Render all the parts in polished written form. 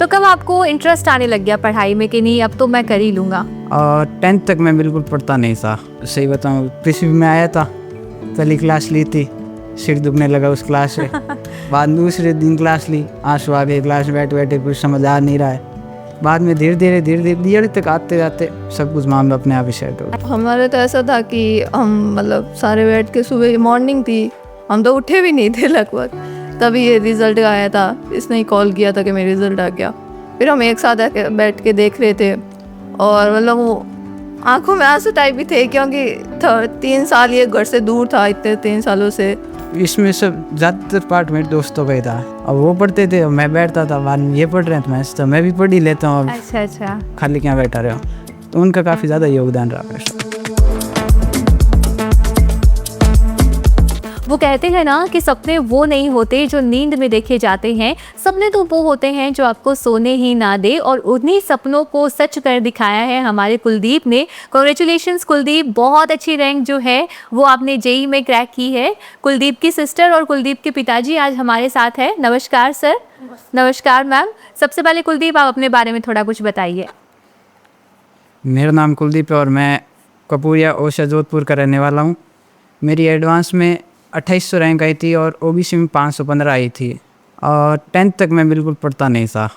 तो कब आपको इंटरेस्ट आने लग गया पढ़ाई में कि नहीं अब तो मैं कर ही लूँगा? और 10th तक मैं बिल्कुल पढ़ता नहीं था। सही बताऊँ, पीसीबी में आया था, पहली क्लास ली थी, सिर दुखने लगा उस क्लास से। बाद में दूसरे दिन क्लास ली, आंसू आ गए, क्लास में बैठे बैठे कुछ समझ आ नहीं रहा है। बाद में धीरे धीरे धीरे तक आते जाते सब कुछ मामला अपने आप ही सेट हो गया। हमारे तो ऐसा था कि हम मतलब सारे बैठ के, सुबह मॉर्निंग थी, हम तो उठे भी नहीं थे लगभग, तभी ये रिज़ल्ट आया था। इसने ही कॉल किया था कि मेरा रिज़ल्ट आ गया। फिर हम एक साथ बैठ के देख रहे थे और मतलब वो आंखों में आंसू टाइप भी थे, क्योंकि 3 साल ये घर से दूर था, इतने 3 सालों से। इसमें सब ज़्यादातर पार्ट मेरे दोस्तों का ही था। अब वो पढ़ते थे, मैं बैठता था, बाद में ये पढ़ रहे थे, मैं भी पढ़ ही लेता हूँ। अच्छा। खाली क्या बैठा रहा हूँ, तो उनका काफ़ी ज़्यादा योगदान रहा मेरे साथ। वो कहते हैं ना कि सपने वो नहीं होते जो नींद में देखे जाते हैं, सपने तो वो होते हैं जो आपको सोने ही ना दे, और उन्हीं सपनों को सच कर दिखाया है हमारे कुलदीप ने। कॉन्ग्रेचुलेशंस कुलदीप, बहुत अच्छी रैंक जो है वो आपने जेई में क्रैक की है। कुलदीप की सिस्टर और कुलदीप के पिताजी आज हमारे साथ है। नमस्कार सर। नमस्कार मैम। सबसे पहले कुलदीप, आप अपने बारे में थोड़ा कुछ बताइए। मेरा नाम कुलदीप है और मैं कपूरिया ओशा जोधपुर का रहने वाला हूँ। मेरी एडवांस में 2800 रैंक आई थी और ओबीसी में 515 आई थी। और 10th तक मैं बिल्कुल पढ़ता नहीं था,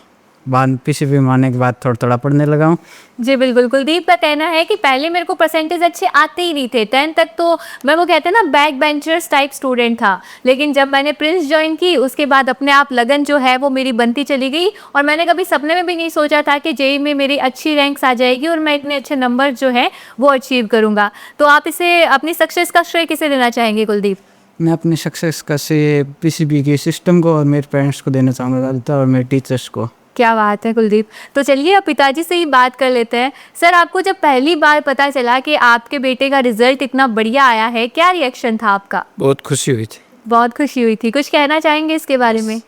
बाद पीसीबी में आने के बाद थोड़ा थोड़ा पढ़ने लगा हूँ। जी बिल्कुल, कुलदीप का कहना है कि पहले मेरे को परसेंटेज अच्छे आते ही नहीं थे। 10th तक तो मैं, वो कहते हैं ना, बैक बेंचर्स टाइप स्टूडेंट था, लेकिन जब मैंने प्रिंस ज्वाइन की उसके बाद अपने आप लगन जो है वो मेरी बनती चली गई, और मैंने कभी सपने में भी नहीं सोचा था कि जेई में मेरी अच्छी रैंक्स आ जाएगी और मैं इतने अच्छे नंबर जो है वो अचीव करूँगा। तो आप इसे, अपनी सक्सेस का श्रेय किसे देना चाहेंगे कुलदीप? मैं अपनी सक्सेस का श्रेय पीसीबी के सिस्टम को और मेरे पेरेंट्स को देना चाहूँगा और मेरे टीचर्स को। क्या बात है कुलदीप। तो चलिए अब पिताजी से ही बात कर लेते हैं। सर, आपको जब पहली बार पता चला कि आपके बेटे का रिजल्ट इतना बढ़िया आया है, क्या रिएक्शन था आपका? बहुत खुशी हुई थी। बहुत खुशी हुई थी। कुछ कहना चाहेंगे इसके बारे में?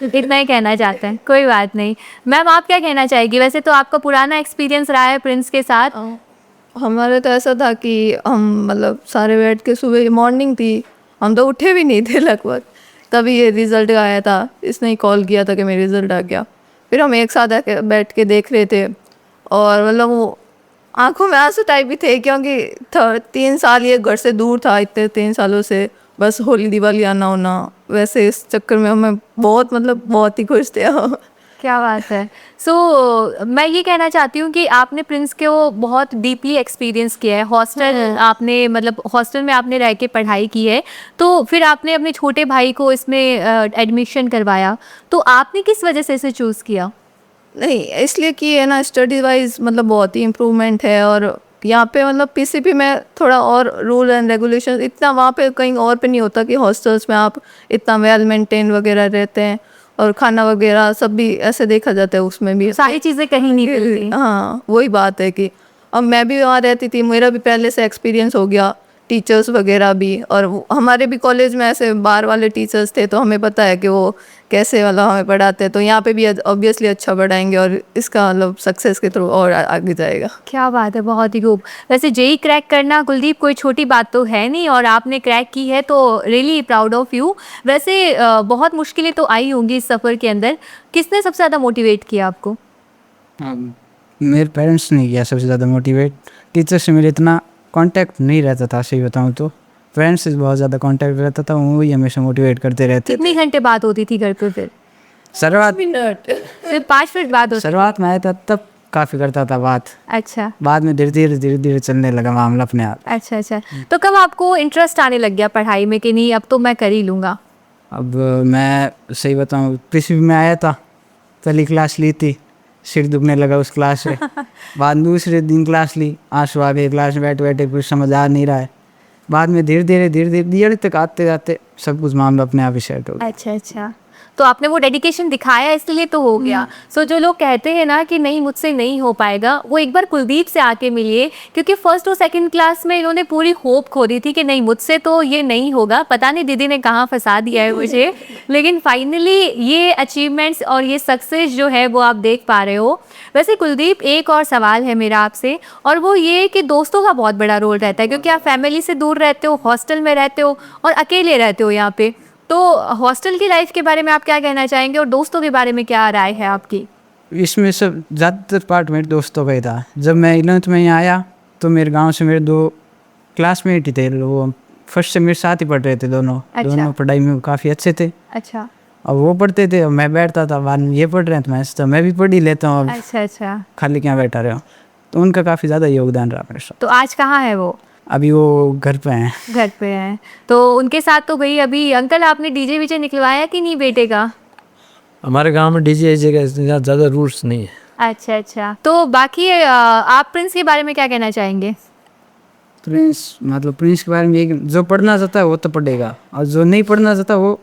इतना ही कहना चाहते हैं, कोई बात नहीं। मैम, आप क्या कहना चाहेगी? वैसे तो आपका पुराना एक्सपीरियंस रहा है प्रिंस के साथ। हमारे तो ऐसा था कि हम मतलब सारे बैठ के, सुबह मॉर्निंग थी, हम तो उठे भी नहीं थे लगभग, तभी ये रिज़ल्ट आया था। इसने ही कॉल किया था कि मेरा रिज़ल्ट आ गया। फिर हम एक साथ बैठ के देख रहे थे और मतलब वो आंखों में आंसू टाइप भी थे, क्योंकि 3 साल ये घर से दूर था, इतने 3 सालों से, बस होली दिवाली आना होना, वैसे इस चक्कर में हमें बहुत ही खुश थे। क्या बात है। मैं ये कहना चाहती हूँ कि आपने प्रिंस को बहुत डीपली एक्सपीरियंस किया है। हॉस्टल आपने, मतलब हॉस्टल में आपने रह के पढ़ाई की है, तो फिर आपने अपने छोटे भाई को इसमें एडमिशन करवाया, तो आपने किस वजह से इसे चूज़ किया? नहीं, इसलिए कि है ना, स्टडी वाइज मतलब बहुत ही इम्प्रूवमेंट है, और यहाँ पे मतलब पीसीपी में थोड़ा और रूल एंड रेगुलेशन इतना वहाँ पे कहीं और पे नहीं होता कि हॉस्टल्स में आप इतना वेल मेंटेन वगैरह रहते हैं, और खाना वगैरह सब भी ऐसे देखा जाता है, उसमें भी सारी चीज़ें कहीं नहीं मिलती। हाँ, वही बात है कि अब मैं भी वहाँ रहती थी, मेरा भी पहले से एक्सपीरियंस हो गया, टीचर्स वगैरह भी, और हमारे भी कॉलेज में ऐसे बाहर वाले टीचर्स थे, तो हमें पता है कि वो कैसे वाला हमें पढ़ाते हैं। तो यहाँ पे भी ऑब्वियसली अच्छा पढ़ाएंगे और इसका मतलब सक्सेस के थ्रू और आगे जाएगा। क्या बात है, बहुत ही खूब। वैसे जेई क्रैक करना कुलदीप कोई छोटी बात तो है नहीं, और आपने क्रैक की है तो रियली प्राउड ऑफ यू। वैसे बहुत मुश्किलें तो आई होंगी इस सफ़र के अंदर, किसने सबसे ज़्यादा मोटिवेट किया आपको? मेरे पेरेंट्स ने किया सबसे ज़्यादा मोटिवेट। टीचर से मेरे इतना कांटेक्ट नहीं रहता था, सही बताऊँ तो। फ्रेंड्स से बहुत ज़्यादा कांटेक्ट रहता था, वही हमेशा मोटिवेट करते रहते थे। कितने घंटे बात होती थी घर पे फिर? शुरुआत फिर 5 मिनट बाद होती? शुरुआत में आया था तब काफ़ी करता था बात, अच्छा बाद में धीरे धीरे चलने लगा मामला अपने आप। अच्छा। तो कब आपको इंटरेस्ट आने लग गया पढ़ाई में कि नहीं अब तो मैं कर ही लूँगा? अब मैं सही बताऊँ, पीसीबी में आया था, पहली क्लास ली थी, सिर दुखने लगा उस क्लास से। बाद में दूसरे दिन क्लास ली, आंसू आ गए, क्लास में बैठे बैठे कुछ समझ आ नहीं रहा है। बाद में धीरे धीरे तक आते जाते सब कुछ मामला अपने आप ही सेट हो गया। अच्छा। तो आपने वो डेडिकेशन दिखाया, इसलिए तो हो गया। जो लोग कहते हैं ना कि नहीं मुझसे नहीं हो पाएगा, वो एक बार कुलदीप से आके मिलिए, क्योंकि फर्स्ट और सेकंड क्लास में इन्होंने पूरी होप खो दी थी कि नहीं मुझसे तो ये नहीं होगा। पता नहीं दीदी ने कहाँ फंसा दिया है मुझे, लेकिन फाइनली ये अचीवमेंट्स और ये सक्सेस जो है वो आप देख पा रहे हो। वैसे कुलदीप, एक और सवाल है मेरा आपसे, और वो ये कि दोस्तों का बहुत बड़ा रोल रहता है, क्योंकि आप फैमिली से दूर रहते हो, हॉस्टल में रहते हो और अकेले रहते हो यहाँ पे। तो हॉस्टल की लाइफ के बारे में आप क्या कहना चाहेंगे और दोस्तों के बारे में क्या राय है आपकी? इसमें सब ज़्यादातर पार्ट मेरे दोस्तों का ही था। जब मैं 11th में यहाँ आया तो मेरे गांव से मेरे 2 क्लासमेट ही थे, वो फर्स्ट से मेरे साथ ही पढ़ रहे थे दोनों। अच्छा। दोनों पढ़ाई में काफ़ी अच्छे थे। अच्छा अब वो पढ़ते थे, अब मैं बैठता था, बाद में ये पढ़ रहे हैं तो मैं सोचता मैं भी पढ़ ही लेता हूँ, अब अच्छा अच्छा। खाली क्या बैठा रहे हो। तो उनका काफ़ी ज़्यादा योगदान रहा मेरे साथ। तो आज कहाँ है वो? अभी वो घर पे हैं। घर पे हैं। तो उनके साथ तो भाई अभी अंकल आपने डीजे वीजे निकलवाया कि नहीं बेटे का? हमारे गांव में डीजे का ज़्यादा रूल्स नहीं है। अच्छा अच्छा। तो बाकी आप प्रिंस के बारे में क्या कहना चाहेंगे? प्रिंस मतलब प्रिंस के बारे में ये जो पढ़ना चाहता है वो तो पढ़ेगा, और जो नहीं पढ़ना चाहता वो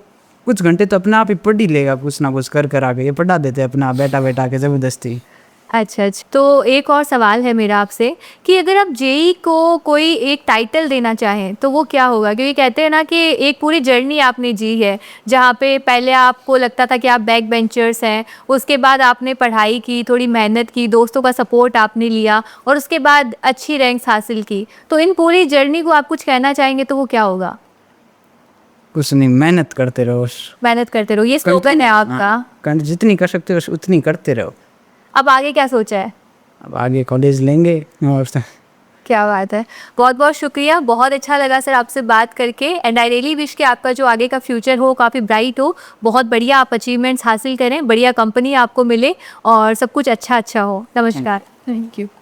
कुछ घंटे तो अपने आप ही पढ़ ही लेगा, कुछ ना कुछ कर आके। ये पढ़ा देते हैं अपना बैठा के ज़बरदस्ती। अच्छा अच्छा। तो एक और सवाल है मेरा आपसे कि अगर आप जेई को कोई एक टाइटल देना चाहें तो वो क्या होगा? क्योंकि कहते हैं ना कि एक पूरी जर्नी आपने जी है, जहाँ पे पहले आपको लगता था कि आप बैक बेंचर्स हैं, उसके बाद आपने पढ़ाई की, थोड़ी मेहनत की, दोस्तों का सपोर्ट आपने लिया और उसके बाद अच्छी रैंक्स हासिल की। तो इन पूरी जर्नी को आप कुछ कहना चाहेंगे तो वो क्या होगा? कुछ नहीं, मेहनत करते रहो। मेहनत करते रहो, ये स्लोगन है आपका। जितनी कर सकते हो उतनी करते रहो। अब आगे क्या सोचा है? अब आगे कॉलेज लेंगे और क्या बात है, बहुत बहुत शुक्रिया, बहुत अच्छा लगा सर आपसे बात करके। एंड आई रियली विश कि आपका जो आगे का फ्यूचर हो काफ़ी ब्राइट हो, बहुत बढ़िया आप अचीवमेंट्स हासिल करें, बढ़िया कंपनी आपको मिले और सब कुछ अच्छा अच्छा हो। नमस्कार। Thank you.